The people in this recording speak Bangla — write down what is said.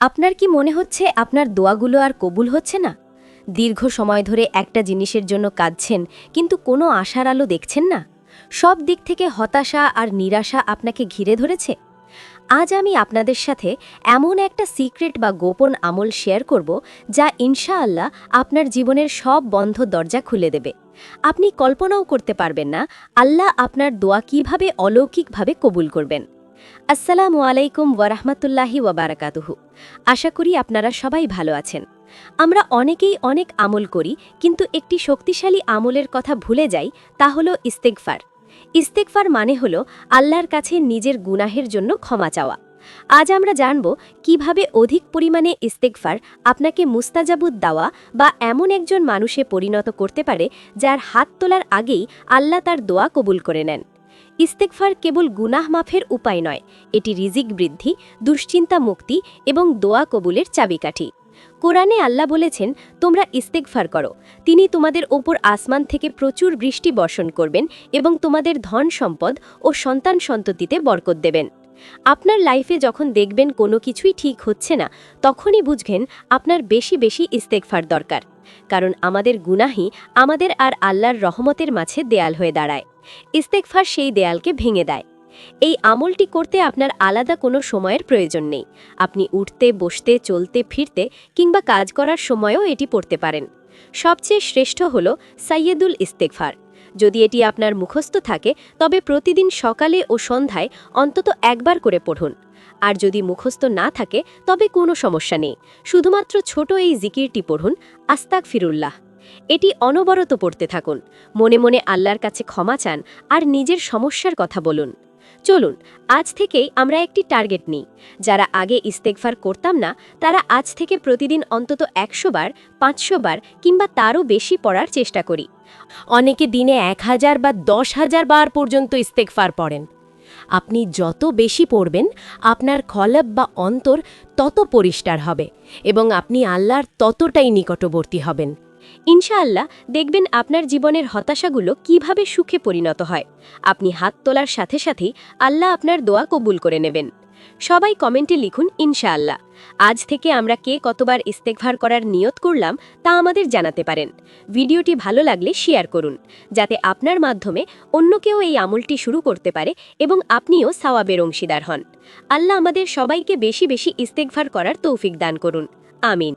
আপনার কি মনে হচ্ছে আপনার দোয়াগুলো আর কবুল হচ্ছে না? দীর্ঘ সময় ধরে একটা জিনিসের জন্য কাঁদছেন, কিন্তু কোনো আশার আলো দেখছেন না? সব দিক থেকে হতাশা আর নিরাশা আপনাকে ঘিরে ধরেছে? আজ আমি আপনাদের সাথে এমন একটা সিক্রেট বা গোপন আমল শেয়ার করব, যা ইনশাআল্লাহ আপনার জীবনের সব বন্ধ দরজা খুলে দেবে। আপনি কল্পনাও করতে পারবেন না আল্লাহ আপনার দোয়া কিভাবে অলৌকিকভাবে কবুল করবেন। আসসালামু আলাইকুম ওয়ারাহমাতুল্লাহি ওয়াবারাকাতুহু। আশা করি আপনারা সবাই ভালো আছেন। আমরা অনেকেই অনেক আমল করি, কিন্তু একটি শক্তিশালী আমলের কথা ভুলে যাই, তা হলো ইস্তেগফার। ইস্তেগফার মানে হলো আল্লাহর কাছে নিজের গুনাহের জন্য ক্ষমা চাওয়া। আজ আমরা জানব কিভাবে অধিক পরিমাণে ইস্তেগফার আপনাকে মুস্তাজাবুদ দাওয়া বা এমন একজন মানুষে পরিণত করতে পারে যার হাত তোলার আগেই আল্লাহ তার দোয়া কবুল করে নেন। ইস্তেগফার কেবল গুনাহ মাফের উপায় নয়, এটি রিজিক বৃদ্ধি, দুশ্চিন্তা মুক্তি এবং দোয়া কবুলের চাবিকাঠি। কোরআনে আল্লাহ বলেছেন, তোমরা ইস্তেগফার করো, তিনি তোমাদের ওপর আসমান থেকে প্রচুর বৃষ্টি বর্ষণ করবেন এবং তোমাদের ধন সম্পদ ও সন্তান সন্ততিতে বরকত দেবেন। আপনার লাইফে যখন দেখবেন কোনো কিছুই ঠিক হচ্ছে না, তখনই বুঝবেন আপনার বেশি বেশি ইস্তেগফার দরকার। কারণ আমাদের গুনাহই আমাদের আর আল্লাহর রহমতের মাঝে দেয়াল হয়ে দাঁড়ায়। ইস্তেগফার সেই দেয়ালকে ভেঙে দেয়। এই আমলটি করতে আপনার আলাদা কোনো সময়ের প্রয়োজন নেই। আপনি উঠতে, বসতে, চলতে, ফিরতে কিংবা কাজ করার সময়ও এটি পড়তে পারেন। সবচেয়ে শ্রেষ্ঠ হল সাইয়্যেদুল ইস্তেগফার। যদি এটি আপনার মুখস্থ থাকে, তবে প্রতিদিন সকালে ও সন্ধ্যায় অন্তত একবার করে পড়ুন। আর যদি মুখস্থ না থাকে, তবে কোনো সমস্যা নেই, শুধুমাত্র ছোট এই জিকিরটি পড়ুন, আস্তাগফিরুল্লাহ। এটি অনবরত পড়তে থাকুন, মনে মনে আল্লাহর কাছে ক্ষমা চান আর নিজের সমস্যার কথা বলুন। চলুন আজ থেকেই আমরা একটি টার্গেট নিই। যারা আগে ইস্তেগফার করতাম না, তারা আজ থেকে প্রতিদিন অন্তত 100 বার, 500 বার কিংবা তারও বেশি পড়ার চেষ্টা করি। অনেকে দিনে 1000 বা 10,000 বার পর্যন্ত ইস্তেগফার পড়েন। আপনি যত বেশি পড়বেন, আপনার কলব বা অন্তর তত পরিষ্কার হবে এবং আপনি আল্লাহর ততটাই নিকটবর্তী হবেন। ইনশাআল্লাহ দেখবেন আপনার জীবনের হতাশাগুলো কিভাবে সুখে পরিণত হয়। আপনি হাত তোলার সাথে সাথেই আল্লাহ আপনার দোয়া কবুল করে নেবেন। সবাই কমেন্টে লিখুন ইনশাআল্লাহ। আজ থেকে আমরা কে কতবার ইস্তেগফার করার নিয়ত করলাম তা আমাদের জানাতে পারেন। ভিডিওটি ভালো লাগলে শেয়ার করুন, যাতে আপনার মাধ্যমে অন্য কেউ এই আমলটি শুরু করতে পারে এবং আপনিও সওয়াবের অংশীদার হন। আল্লাহ আমাদের সবাইকে বেশি বেশি ইস্তেগফার করার তৌফিক দান করুন। আমিন।